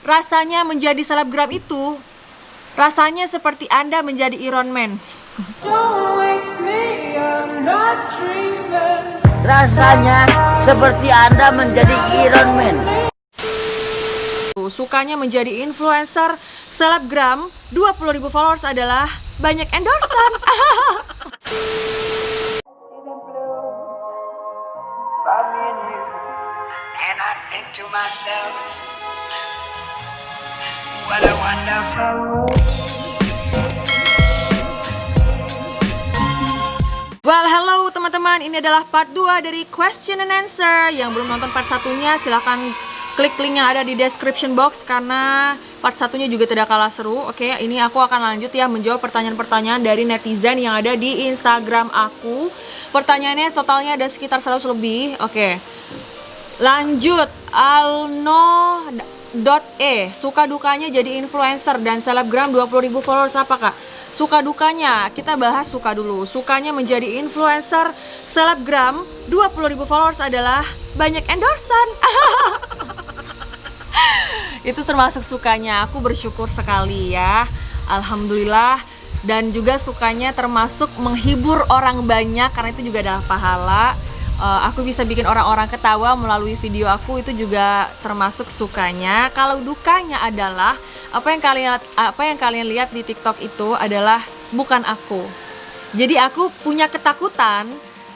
Rasanya menjadi selebgram itu rasanya seperti Anda menjadi Iron Man. Rasanya seperti Anda menjadi Iron Man. Sukanya menjadi influencer selebgram 20.000 followers adalah banyak endorsan. And I think to myself, what a wonderful world. Well, hello teman-teman, ini adalah part 2 dari question and answer. Yang belum nonton part satunya silahkan klik link yang ada di description box karena part satunya juga tidak kalah seru. Oke, ini aku akan lanjut ya menjawab pertanyaan-pertanyaan dari netizen yang ada di Instagram aku. Pertanyaannya totalnya ada sekitar 100 lebih. Oke. Lanjut, Alno.e, suka dukanya jadi influencer dan selebgram 20.000 followers apa kak? Suka dukanya, kita bahas suka dulu. Sukanya menjadi influencer selebgram 20.000 followers adalah banyak endorsan. Itu termasuk sukanya, aku bersyukur sekali ya, alhamdulillah. Dan juga sukanya termasuk menghibur orang banyak karena itu juga adalah pahala. Aku bisa bikin orang-orang ketawa melalui video aku, itu juga termasuk sukanya. Kalau dukanya adalah apa yang kalian lihat di TikTok itu adalah bukan aku. Jadi aku punya ketakutan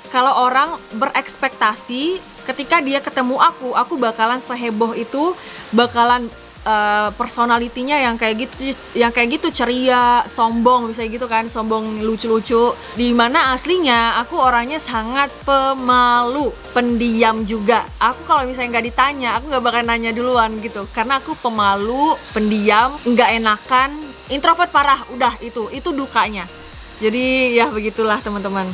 kalau orang berekspektasi ketika dia ketemu aku bakalan seheboh itu, bakalan personalitinya yang kayak gitu ceria, sombong, bisa gitu kan, sombong lucu-lucu. Dimana aslinya aku orangnya sangat pemalu, pendiam juga. Aku kalau misalnya nggak ditanya, aku nggak bakal nanya duluan gitu, karena aku pemalu, pendiam, nggak enakan, introvert parah. Udah itu dukanya. Jadi ya begitulah teman-teman.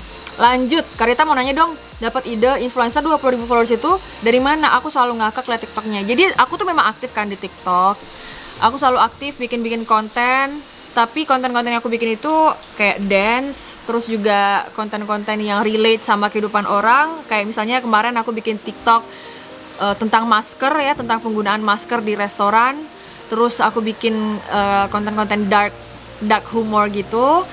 Lanjut, Karita mau nanya dong, dapat ide influencer 20.000 followers itu dari mana? Aku selalu ngakak liat TikToknya. Jadi aku tuh memang aktif kan di TikTok. Aku selalu aktif bikin konten. Tapi konten-konten yang aku bikin itu kayak dance, terus juga konten-konten yang relate sama kehidupan orang. Kayak misalnya kemarin aku bikin TikTok tentang masker ya, tentang penggunaan masker di restoran. Terus aku bikin konten-konten dark humor gitu.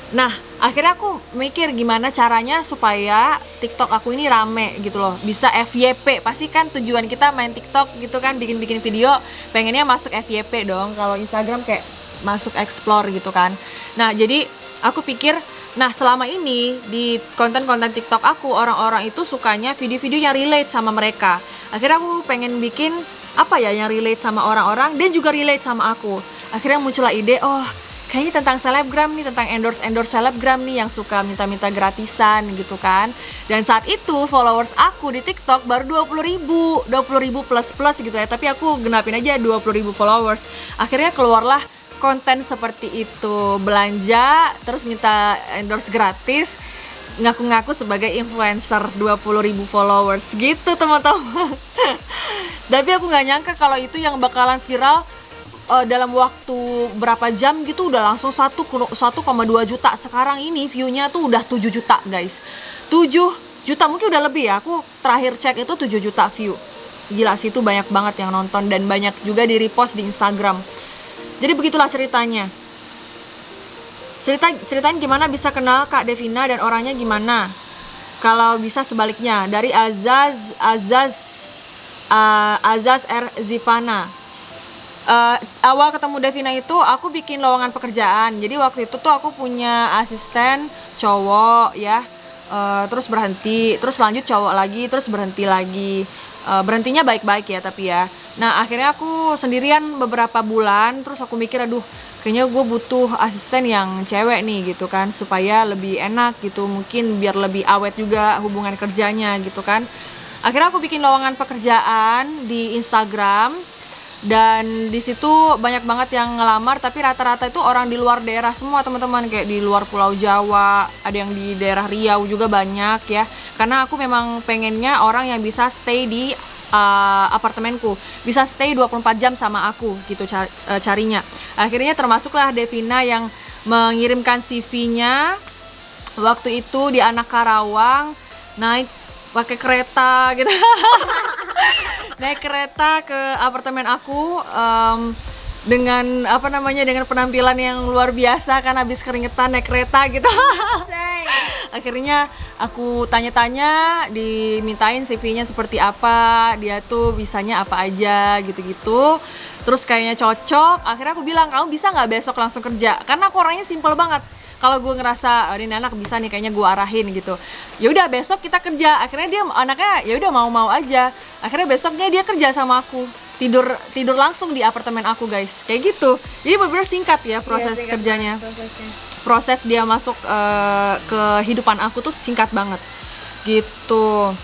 Nah, akhirnya aku mikir gimana caranya supaya TikTok aku ini rame gitu loh, bisa FYP. Pasti kan tujuan kita main TikTok gitu kan, bikin video, pengennya masuk FYP dong. Kalau Instagram kayak masuk explore gitu kan. Nah, jadi aku pikir, nah selama ini di konten-konten TikTok aku, orang-orang itu sukanya video-video yang relate sama mereka. Akhirnya aku pengen bikin apa ya yang relate sama orang-orang dan juga relate sama aku. Akhirnya muncullah ide, kayaknya tentang selebgram nih, tentang endorse selebgram nih yang suka minta-minta gratisan gitu kan. Dan saat itu followers aku di TikTok baru 20.000 plus gitu ya. Tapi aku genapin aja 20.000 followers. Akhirnya keluarlah konten seperti itu, belanja terus minta endorse gratis, ngaku-ngaku sebagai influencer 20.000 followers gitu teman-teman. Tapi aku nggak nyangka kalau itu yang bakalan viral dalam waktu berapa jam gitu udah langsung 1,2 juta. Sekarang ini view-nya tuh udah 7 juta guys, 7 juta mungkin udah lebih ya, aku terakhir cek itu 7 juta view. Gila sih, itu banyak banget yang nonton dan banyak juga di repost di Instagram. Jadi begitulah ceritanya. Ceritain gimana bisa kenal Kak Devina dan orangnya gimana. Kalau bisa sebaliknya, dari Azaz R. Zivana. Awal ketemu Devina itu aku bikin lowongan pekerjaan. Jadi waktu itu tuh aku punya asisten cowok ya, terus berhenti, terus lanjut cowok lagi, terus berhenti lagi. Berhentinya baik-baik ya tapi ya. Nah akhirnya aku sendirian beberapa bulan, terus aku mikir aduh kayaknya gue butuh asisten yang cewek nih gitu kan, supaya lebih enak gitu, mungkin biar lebih awet juga hubungan kerjanya gitu kan. Akhirnya aku bikin lowongan pekerjaan di Instagram. Dan di situ banyak banget yang ngelamar, tapi rata-rata itu orang di luar daerah semua teman-teman, kayak di luar Pulau Jawa, ada yang di daerah Riau juga banyak ya. Karena aku memang pengennya orang yang bisa stay di apartemenku, bisa stay 24 jam sama aku gitu carinya. Akhirnya termasuklah Devina yang mengirimkan CV-nya waktu itu di Anak Karawang, naik pakai kereta gitu. Naik kereta ke apartemen aku dengan dengan penampilan yang luar biasa kan, habis keringetan naik kereta gitu. Akhirnya aku tanya-tanya, dimintain CV-nya seperti apa, dia tuh bisanya apa aja gitu-gitu. Terus kayaknya cocok, akhirnya aku bilang, kamu bisa nggak besok langsung kerja? Karena aku orangnya simple banget. Kalau gue ngerasa ini anak bisa nih, kayaknya gue arahin gitu. Ya udah besok kita kerja. Akhirnya dia anaknya ya udah mau-mau aja. Akhirnya besoknya dia kerja sama aku. Tidur langsung di apartemen aku, guys. Kayak gitu. Jadi benar-benar singkat ya proses kerjanya. Proses dia masuk ke kehidupan aku tuh singkat banget. Gitu.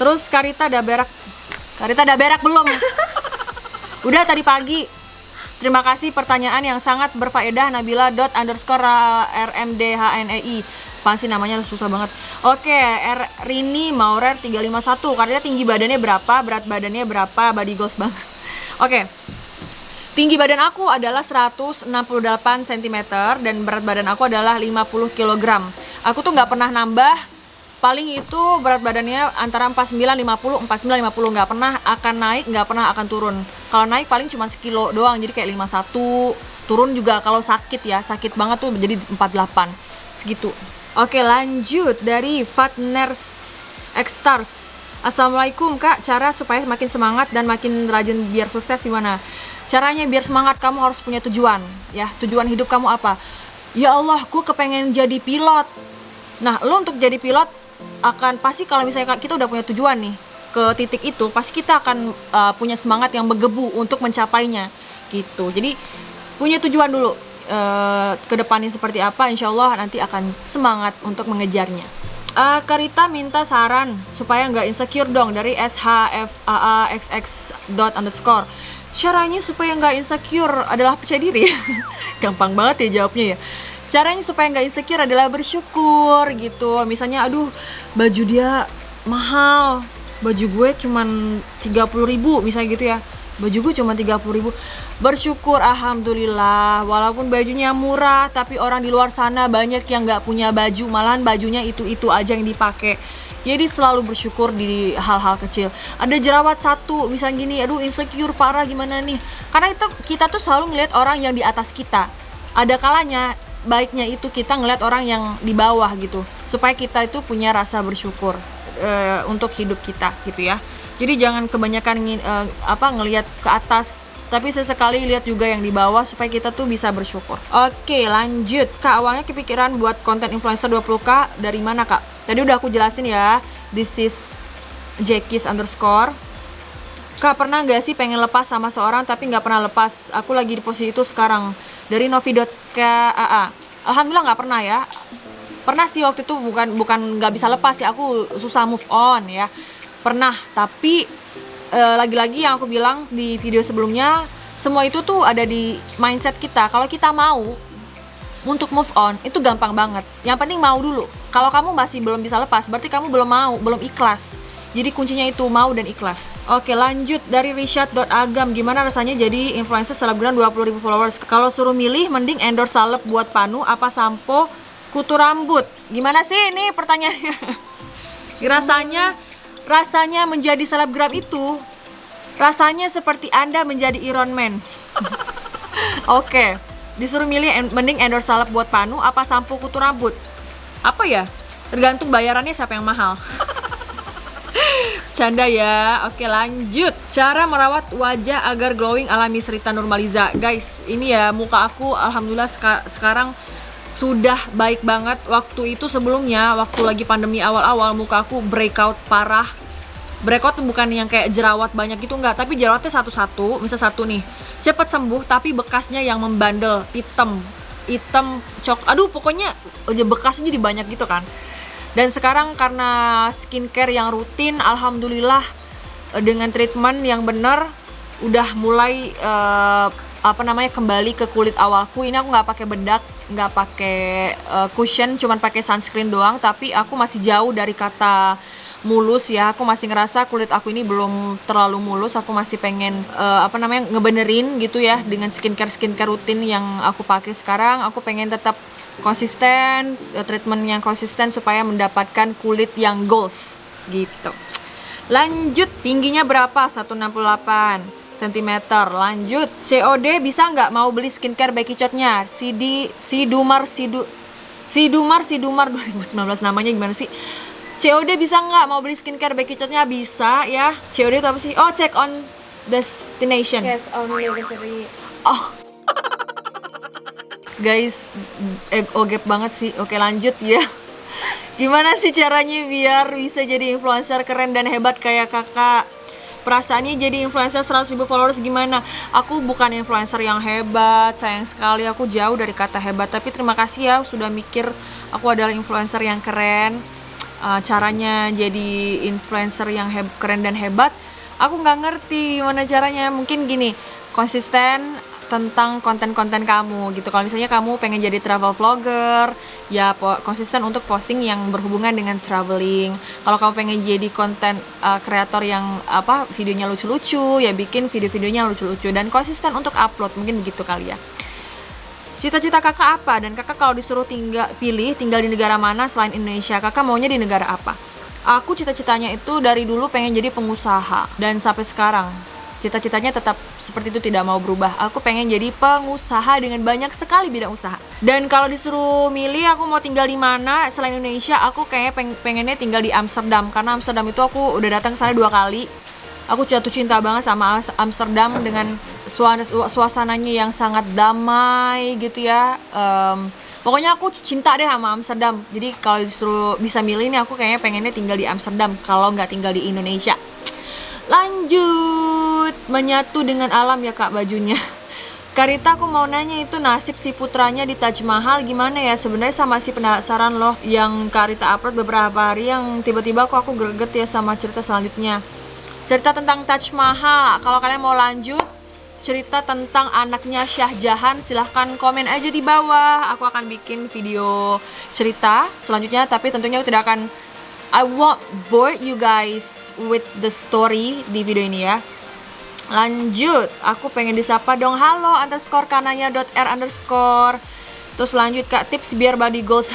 Terus Karita udah berak belum? Udah tadi pagi. Terima kasih pertanyaan yang sangat berfaedah. Nabila._rmdhnei. Apaan sih namanya, susah banget. Oke, Rini Maurer 351. Karena tinggi badannya berapa, berat badannya berapa, body goals banget. Oke. Tinggi badan aku adalah 168 cm dan berat badan aku adalah 50 kg. Aku tuh nggak pernah nambah. Paling itu berat badannya antara 49-50, 49-50, nggak pernah akan naik, nggak pernah akan turun. Kalau naik paling cuma sekilo doang, jadi kayak 51. Turun juga kalau sakit ya, sakit banget tuh jadi 48, segitu. Oke, lanjut dari Fatners Xstars. Assalamualaikum Kak, cara supaya makin semangat dan makin rajin biar sukses gimana? Caranya biar semangat, kamu harus punya tujuan ya. Tujuan hidup kamu apa? Ya Allah, aku kepengen jadi pilot. Nah, lo untuk jadi pilot akan pasti, kalau misalnya kita udah punya tujuan nih ke titik itu, pasti kita akan punya semangat yang bergebu untuk mencapainya gitu. Jadi punya tujuan dulu, ke depannya seperti apa, insya Allah nanti akan semangat untuk mengejarnya. Karita minta saran supaya nggak insecure dong, dari shfaaxx _. Caranya supaya nggak insecure adalah percaya diri. Gampang banget ya jawabnya ya. Caranya supaya nggak insecure adalah bersyukur gitu. Misalnya, aduh baju dia mahal, baju gue cuman 30.000 misalnya gitu ya. Baju gue cuma 30.000. Bersyukur, alhamdulillah. Walaupun bajunya murah, tapi orang di luar sana banyak yang nggak punya baju, malahan bajunya itu aja yang dipakai. Jadi selalu bersyukur di hal-hal kecil. Ada jerawat satu, misalnya gini, aduh insecure parah gimana nih. Karena itu kita tuh selalu ngelihat orang yang di atas kita. Ada kalanya baiknya itu kita ngeliat orang yang di bawah gitu, supaya kita itu punya rasa bersyukur untuk hidup kita gitu ya. Jadi jangan kebanyakan ngelihat ke atas, tapi sesekali lihat juga yang di bawah supaya kita tuh bisa bersyukur. Oke, lanjut. Kak, awalnya kepikiran buat konten influencer 20k dari mana Kak? Tadi udah aku jelasin ya. This is Jekis _ Kak, pernah gak sih pengen lepas sama seorang tapi gak pernah lepas? Aku lagi di posisi itu sekarang. Dari Novi.kaa. Alhamdulillah gak pernah ya. Pernah sih waktu itu, bukan gak bisa lepas ya, aku susah move on ya. Pernah, tapi lagi-lagi yang aku bilang di video sebelumnya, semua itu tuh ada di mindset kita. Kalau kita mau untuk move on, itu gampang banget. Yang penting mau dulu. Kalau kamu masih belum bisa lepas, berarti kamu belum mau, belum ikhlas. Jadi kuncinya itu mau dan ikhlas. Oke, lanjut dari Rishad.agam. Gimana rasanya jadi influencer selebgram 20.000 followers? Kalau suruh milih, mending endorse salep buat Panu apa sampo kutu rambut? Gimana sih ini pertanyaannya? Rasanya menjadi selebgram itu rasanya seperti Anda menjadi Iron Man. Oke, disuruh milih mending endorse salep buat Panu apa sampo kutu rambut? Apa ya? Tergantung bayarannya siapa yang mahal. Canda ya. Oke, lanjut. Cara merawat wajah agar glowing alami Srita Nurmaliza. Guys, ini ya muka aku alhamdulillah sekarang sudah baik banget. Waktu itu sebelumnya, waktu lagi pandemi awal-awal, muka aku breakout parah. Breakout tuh bukan yang kayak jerawat banyak gitu, enggak, tapi jerawatnya satu-satu. Misal satu nih, cepet sembuh, tapi bekasnya yang membandel, hitam aduh pokoknya bekasnya jadi banyak gitu kan. Dan sekarang karena skincare yang rutin, alhamdulillah dengan treatment yang benar udah mulai kembali ke kulit awalku. Ini aku nggak pakai bedak, nggak pakai cushion, cuman pakai sunscreen doang. Tapi aku masih jauh dari kata mulus ya. Aku masih ngerasa kulit aku ini belum terlalu mulus. Aku masih pengen ngebenerin gitu ya dengan skincare rutin yang aku pakai sekarang. Aku pengen tetap konsisten, treatment yang konsisten supaya mendapatkan kulit yang goals gitu. Lanjut, tingginya berapa? 168 cm. Lanjut, COD bisa nggak mau beli skincare Bekicotnya? Si Dumar 2019 namanya gimana sih? COD bisa nggak mau beli skincare Bekicotnya? Bisa ya. COD itu apa sih? Oh, check on destination. Cash on delivery. Oh, guys, ogep banget sih. Oke, lanjut ya. Gimana sih caranya biar bisa jadi influencer keren dan hebat kayak kakak? Perasaannya jadi influencer 100.000 followers gimana? Aku bukan influencer yang hebat, sayang sekali aku jauh dari kata hebat. Tapi terima kasih ya sudah mikir aku adalah influencer yang keren. Caranya jadi influencer yang keren dan hebat, aku nggak ngerti gimana caranya. Mungkin gini, konsisten tentang konten-konten kamu gitu. Kalau misalnya kamu pengen jadi travel vlogger, ya konsisten untuk posting yang berhubungan dengan traveling. Kalau kamu pengen jadi konten kreator yang videonya lucu-lucu, ya bikin video-videonya lucu-lucu dan konsisten untuk upload. Mungkin begitu kali ya. Cita-cita kakak apa? Dan kakak kalau disuruh tinggal di negara mana selain Indonesia, kakak maunya di negara apa? Aku cita-citanya itu dari dulu pengen jadi pengusaha dan sampai sekarang cita-citanya tetap seperti itu, tidak mau berubah. Aku pengen jadi pengusaha dengan banyak sekali bidang usaha. Dan kalau disuruh milih aku mau tinggal di mana selain Indonesia, aku kayaknya pengennya tinggal di Amsterdam, karena Amsterdam itu aku udah datang ke sana 2 kali. Aku jatuh cinta banget sama Amsterdam dengan suasananya yang sangat damai gitu ya. Pokoknya aku cinta deh sama Amsterdam. Jadi kalau disuruh bisa milih nih, aku kayaknya pengennya tinggal di Amsterdam kalau nggak tinggal di Indonesia. Lanjut, menyatu dengan alam ya kak bajunya. Karita, aku mau nanya itu nasib si putranya di Taj Mahal gimana ya? Sebenarnya sama si penasaran loh yang Karita upload beberapa hari yang tiba-tiba aku greget ya sama cerita selanjutnya. Cerita tentang Taj Mahal. Kalau kalian mau lanjut cerita tentang anaknya Shah Jahan, silahkan komen aja di bawah. Aku akan bikin video cerita selanjutnya, tapi tentunya aku tidak akan I won't bore you guys with the story di video ini ya. Lanjut, aku pengen disapa dong. Halo _kanaya.r_. Terus lanjut kak, tips biar body goals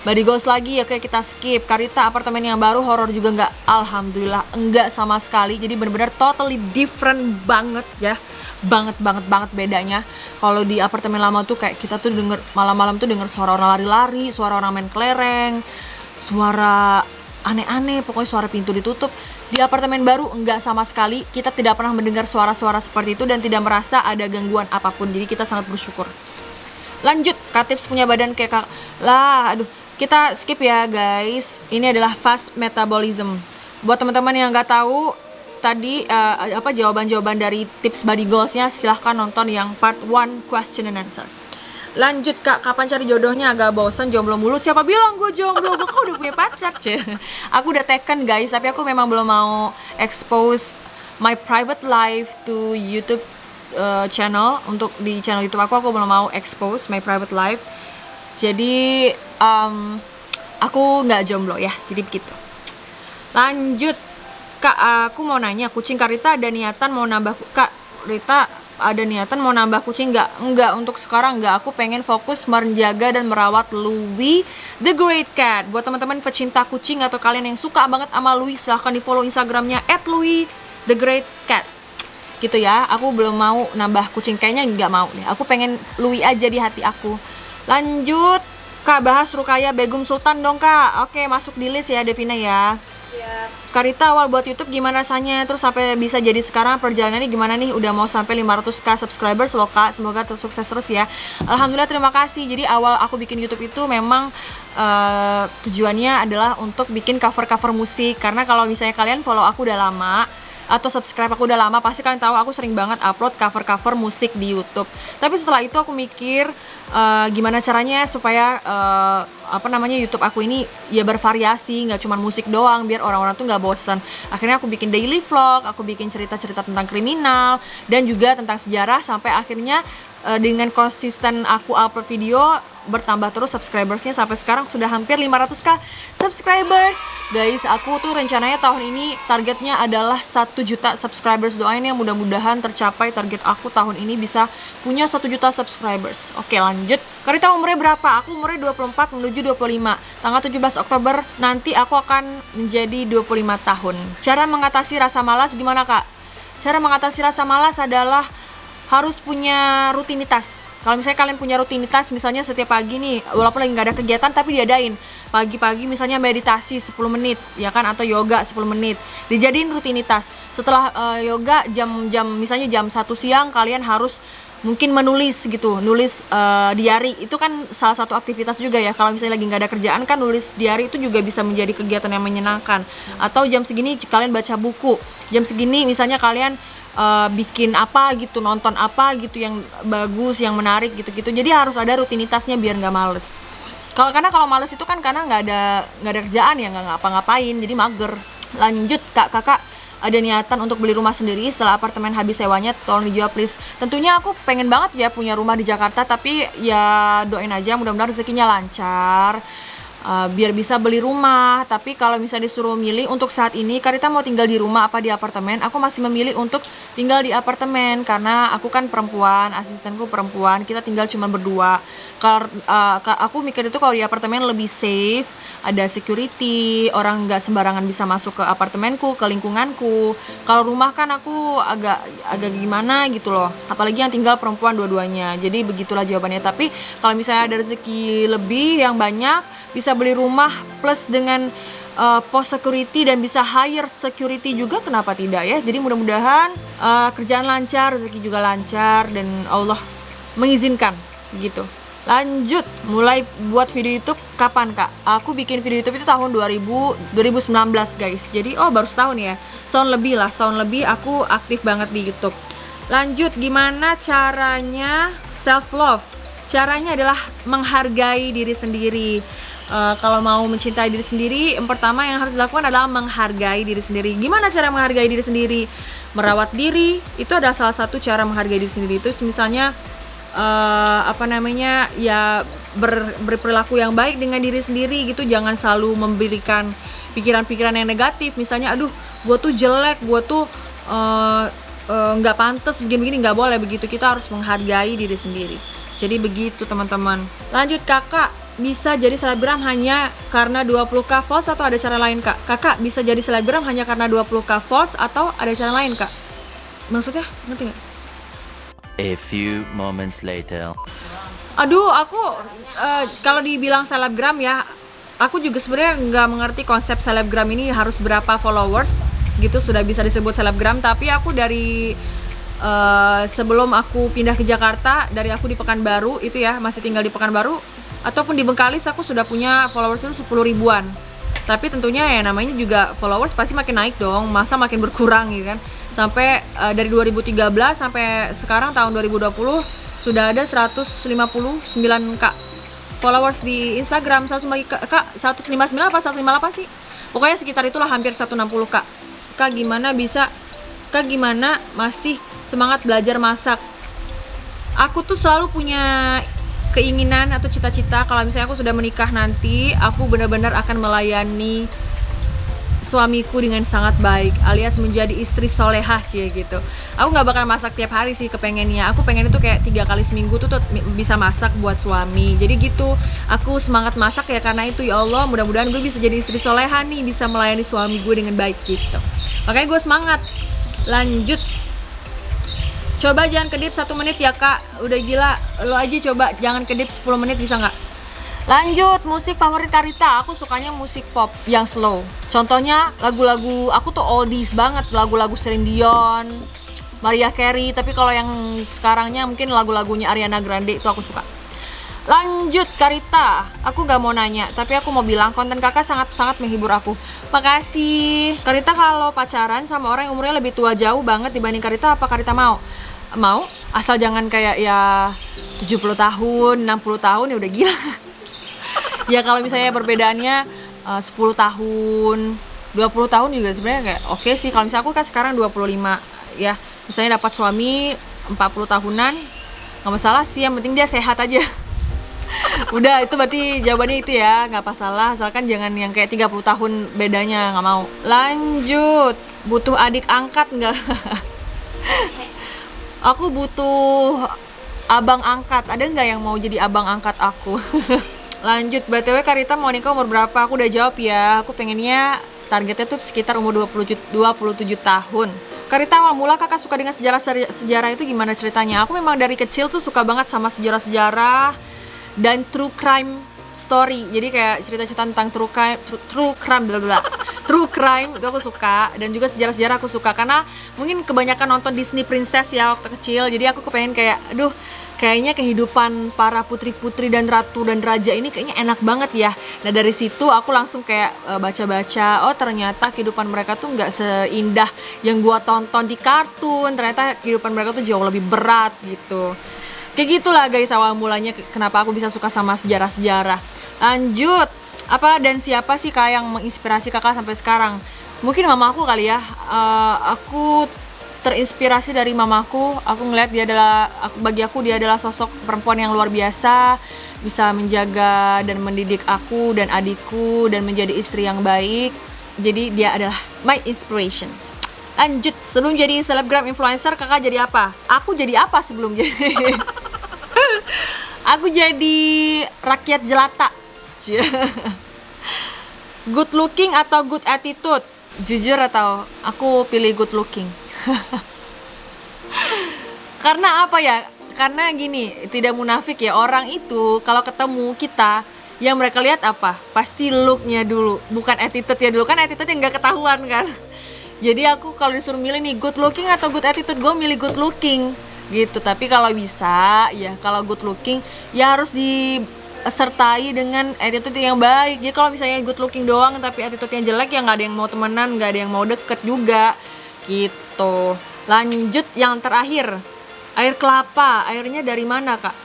body goals lagi ya, kayak kita skip. Karita, apartemen yang baru horor juga nggak? Alhamdulillah enggak sama sekali. Jadi benar-benar totally different banget ya. Banget bedanya. Kalau di apartemen lama tuh kayak kita tuh denger malam-malam tuh denger suara orang lari-lari, suara orang main kelereng, suara aneh-aneh, pokoknya suara pintu ditutup. Di apartemen baru enggak sama sekali. Kita tidak pernah mendengar suara-suara seperti itu dan tidak merasa ada gangguan apapun. Jadi kita sangat bersyukur. Lanjut, kak tips punya badan kayak kak. Kita skip ya guys. Ini adalah fast metabolism. Buat teman-teman yang nggak tahu tadi jawaban-jawaban dari tips body goalsnya, silahkan nonton yang part 1 question and answer. Lanjut kak, kapan cari jodohnya? Agak bosan jomblo mulu. Siapa bilang gue jomblo? Gue udah punya pacar cie. Aku udah taken guys, tapi aku memang belum mau expose my private life to YouTube channel. Untuk di channel YouTube aku belum mau expose my private life. Jadi aku nggak jomblo ya, jadi begitu. Lanjut kak, aku mau nanya, kucing Karita ada niatan mau nambah kak Rita ada niatan mau nambah kucing nggak? Enggak, untuk sekarang nggak. Aku pengen fokus menjaga dan merawat Louis the Great Cat. Buat teman-teman pecinta kucing atau kalian yang suka banget sama Louis, silahkan di follow Instagramnya @Louis the Great Cat gitu ya. Aku belum mau nambah kucing, kayaknya nggak mau deh. Aku pengen Louis aja di hati aku. Lanjut kak, bahas Rukaya Begum Sultan dong kak. Oke, masuk di list ya Devina ya. Karita, awal buat YouTube gimana rasanya? Terus sampai bisa jadi sekarang perjalanannya gimana nih? Udah mau sampai 500k subscribers loh kak. Semoga sukses terus ya. Alhamdulillah, terima kasih. Jadi awal aku bikin YouTube itu memang tujuannya adalah untuk bikin cover-cover musik. Karena kalau misalnya kalian follow aku udah lama atau subscribe aku udah lama, pasti kalian tahu aku sering banget upload cover-cover musik di YouTube. Tapi setelah itu aku mikir gimana caranya supaya YouTube aku ini ya bervariasi, nggak cuma musik doang, biar orang-orang tuh nggak bosan. Akhirnya aku bikin daily vlog, aku bikin cerita-cerita tentang kriminal dan juga tentang sejarah, sampai akhirnya dengan konsisten aku upload video bertambah terus subscribersnya, sampai sekarang sudah hampir 500k subscribers. Guys, aku tuh rencananya tahun ini targetnya adalah 1 juta subscribers. Doain ya, mudah-mudahan tercapai target aku tahun ini bisa punya 1 juta subscribers. Oke, lanjut. Karita umurnya berapa? Aku umurnya 24 menuju 25. Tanggal 17 Oktober nanti aku akan menjadi 25 tahun. Cara mengatasi rasa malas gimana, Kak? Cara mengatasi rasa malas adalah harus punya rutinitas. Kalau misalnya kalian punya rutinitas, misalnya setiap pagi nih, walaupun lagi nggak ada kegiatan tapi diadain. Pagi-pagi misalnya meditasi 10 menit, ya kan, atau yoga 10 menit. Dijadiin rutinitas. Setelah yoga misalnya jam 1 siang kalian harus mungkin menulis gitu, nulis diary itu kan salah satu aktivitas juga ya. Kalau misalnya lagi nggak ada kerjaan kan nulis diary itu juga bisa menjadi kegiatan yang menyenangkan. Atau jam segini kalian baca buku, jam segini misalnya kalian bikin apa gitu, nonton apa gitu yang bagus, yang menarik gitu-gitu. Jadi harus ada rutinitasnya biar nggak males. Karena kalau males itu kan karena nggak ada kerjaan ya, nggak ngapa-ngapain, jadi mager. Lanjut kakak ada niatan untuk beli rumah sendiri setelah apartemen habis sewanya, tolong dijawab please. Tentunya aku pengen banget ya punya rumah di Jakarta, tapi ya doain aja mudah-mudahan rezekinya lancar, biar bisa beli rumah. Tapi kalau misalnya disuruh milih untuk saat ini, Karita mau tinggal di rumah apa di apartemen, aku masih memilih untuk tinggal di apartemen karena aku kan perempuan, asistenku perempuan, kita tinggal cuma berdua. Kalau aku mikir itu kalau di apartemen lebih safe, ada security, orang nggak sembarangan bisa masuk ke apartemenku, ke lingkunganku. Kalau rumah kan aku agak gimana gitu loh, apalagi yang tinggal perempuan dua-duanya. Jadi begitulah jawabannya. Tapi kalau misalnya ada rezeki lebih yang banyak, bisa beli rumah plus dengan post security dan bisa hire security juga, kenapa tidak ya. Jadi mudah-mudahan kerjaan lancar, rezeki juga lancar, dan Allah mengizinkan gitu. Lanjut, mulai buat video YouTube kapan, Kak? Aku bikin video YouTube itu tahun 2019 guys. Jadi baru setahun ya. Setahun lebih aku aktif banget di YouTube. Lanjut, gimana caranya self love? Caranya adalah menghargai diri sendiri. Kalau mau mencintai diri sendiri, yang pertama yang harus dilakukan adalah menghargai diri sendiri. Gimana cara menghargai diri sendiri? Merawat diri, itu adalah salah satu cara menghargai diri sendiri. Itu misalnya berperilaku yang baik dengan diri sendiri gitu. Jangan selalu memberikan pikiran-pikiran yang negatif. Misalnya, aduh, gue tuh jelek, gue tuh nggak pantas begini-begini, nggak boleh begitu. Kita harus menghargai diri sendiri. Jadi begitu teman-teman. Lanjut, kakak bisa jadi selebgram hanya karena 20k followers atau ada cara lain, Kak? Kakak bisa jadi selebgram hanya karena 20k followers atau ada cara lain, Kak? Maksudnya ngerti nggak? A few moments later. Aduh, aku kalau dibilang selebgram ya, aku juga sebenarnya nggak mengerti konsep selebgram ini harus berapa followers gitu sudah bisa disebut selebgram. Tapi aku dari sebelum aku pindah ke Jakarta, dari aku di Pekanbaru itu ya, masih tinggal di Pekanbaru ataupun di Bengkalis, aku sudah punya followers itu 10 ribuan. Tapi tentunya ya namanya juga followers pasti makin naik dong, masa makin berkurang gitu kan. Sampai dari 2013 sampai sekarang tahun 2020 sudah ada 159k followers di Instagram. 159 apa 158 sih? Pokoknya sekitar itulah, hampir 160k. Kak gimana masih semangat belajar masak? Aku tuh selalu punya keinginan atau cita-cita kalau misalnya aku sudah menikah nanti, aku benar-benar akan melayani suamiku dengan sangat baik, alias menjadi istri solehah cie gitu. Aku nggak bakal masak tiap hari sih kepengennya. Aku pengen itu kayak 3 kali seminggu tuh bisa masak buat suami. Jadi gitu, aku semangat masak ya karena itu. Ya Allah, mudah-mudahan gue bisa jadi istri solehah nih, bisa melayani suami gue dengan baik gitu. Makanya gue semangat. Lanjut, coba jangan kedip 1 menit ya, Kak. Udah gila, lo aja coba jangan kedip 10 menit, bisa nggak? Lanjut, musik favorit Karita. Aku sukanya musik pop yang slow. Contohnya lagu-lagu aku tuh oldies banget, lagu-lagu Celine Dion, Mariah Carey. Tapi kalau yang sekarangnya mungkin lagu-lagunya Ariana Grande itu aku suka. Lanjut, Karita. Aku gak mau nanya, tapi aku mau bilang konten kakak sangat-sangat menghibur aku. Makasih. Karita kalau pacaran sama orang yang umurnya lebih tua jauh banget dibanding Karita, apa Karita mau? Mau, asal jangan kayak ya 70 tahun, 60 tahun ya udah gila. Ya kalau misalnya perbedaannya 10 tahun, 20 tahun juga sebenarnya kayak oke sih. Kalau misalnya aku kan sekarang 25 ya, misalnya dapat suami 40 tahunan nggak masalah sih, yang penting dia sehat aja. Udah, itu berarti jawabannya itu ya, nggak masalah, asalkan jangan yang kayak 30 tahun bedanya, nggak mau. Lanjut, butuh adik angkat nggak? Aku butuh abang angkat. Ada nggak yang mau jadi abang angkat aku? Lanjut, BTW Karita mau nikah umur berapa? Aku udah jawab ya. Aku pengennya targetnya tuh sekitar umur 27 tahun. Karita, awal mula kakak suka dengan sejarah itu gimana ceritanya? Aku memang dari kecil tuh suka banget sama sejarah-sejarah dan true crime story. Jadi kayak cerita-cerita tentang true crime itu aku suka, dan juga sejarah-sejarah aku suka karena mungkin kebanyakan nonton Disney Princess ya waktu kecil. Jadi aku kepengen kayak kayaknya kehidupan para putri-putri dan ratu dan raja ini kayaknya enak banget ya. Nah dari situ aku langsung kayak baca-baca, oh ternyata kehidupan mereka tuh nggak seindah yang gua tonton di kartun. Ternyata kehidupan mereka tuh jauh lebih berat gitu. Kayak gitulah guys awal mulanya kenapa aku bisa suka sama sejarah-sejarah. Lanjut, apa dan siapa sih kak yang menginspirasi kakak sampai sekarang? Mungkin mamaku kali ya. Aku terinspirasi dari mamaku. Aku ngeliat bagi aku dia adalah sosok perempuan yang luar biasa, bisa menjaga dan mendidik aku dan adikku dan menjadi istri yang baik. Jadi dia adalah my inspiration. Lanjut, sebelum jadi selebgram influencer kakak jadi apa? Aku jadi apa sebelum jadi? Aku jadi rakyat jelata. Good looking atau good attitude? Jujur atau aku pilih good looking. Karena apa ya? Karena gini, tidak munafik ya, orang itu kalau ketemu kita yang mereka lihat apa? Pasti looknya dulu, bukan attitude-nya dulu. Kan attitude yang nggak ketahuan kan. Jadi aku kalau disuruh milih nih good looking atau good attitude, gue milih good looking gitu. Tapi kalau bisa ya, kalau good looking ya harus disertai dengan attitude yang baik. Jadi kalau misalnya good looking doang tapi attitude-nya jelek ya nggak ada yang mau temenan, nggak ada yang mau deket juga gitu. Lanjut yang terakhir, air kelapa, airnya dari mana kak?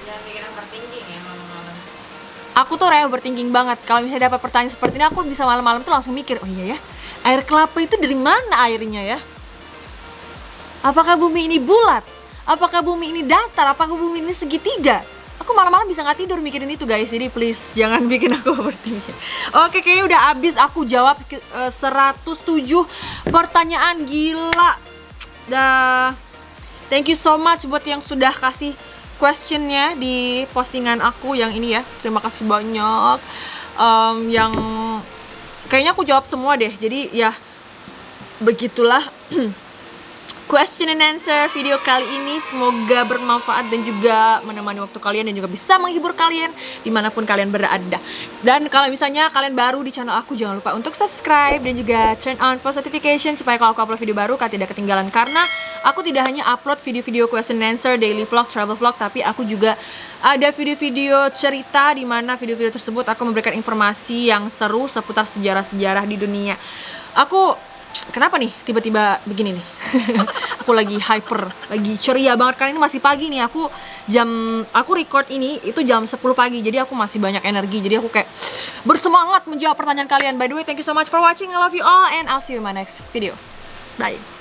Jangan bikin overthinking ya malam-malam. Aku tuh rela overthinking banget. Kalau misalnya dapat pertanyaan seperti ini, aku bisa malam-malam tuh langsung mikir, oh iya ya, air kelapa itu dari mana airnya ya? Apakah bumi ini bulat? Apakah bumi ini datar? Apakah bumi ini segitiga? Aku malam-malam bisa nggak tidur mikirin itu guys. Jadi please jangan bikin aku overthinking. Oke, kayaknya udah abis aku jawab 107 pertanyaan, gila. Dah. Thank you so much buat yang sudah kasih questionnya di postingan aku yang ini ya. Terima kasih banyak. Yang kayaknya aku jawab semua deh. Jadi ya begitulah question and answer video kali ini. Semoga bermanfaat dan juga menemani waktu kalian dan juga bisa menghibur kalian dimanapun kalian berada. Dan kalau misalnya kalian baru di channel aku, jangan lupa untuk subscribe dan juga turn on post notification supaya kalau aku upload video baru kalian tidak ketinggalan. Karena aku tidak hanya upload video-video question and answer, daily vlog, travel vlog, tapi aku juga ada video-video cerita di mana video-video tersebut aku memberikan informasi yang seru seputar sejarah-sejarah di dunia. Kenapa nih tiba-tiba begini nih? Aku lagi hyper, lagi ceria banget karena ini masih pagi nih. Aku record ini itu jam 10 pagi. Jadi aku masih banyak energi. Jadi aku kayak bersemangat menjawab pertanyaan kalian. By the way, thank you so much for watching. I love you all and I'll see you in my next video. Bye.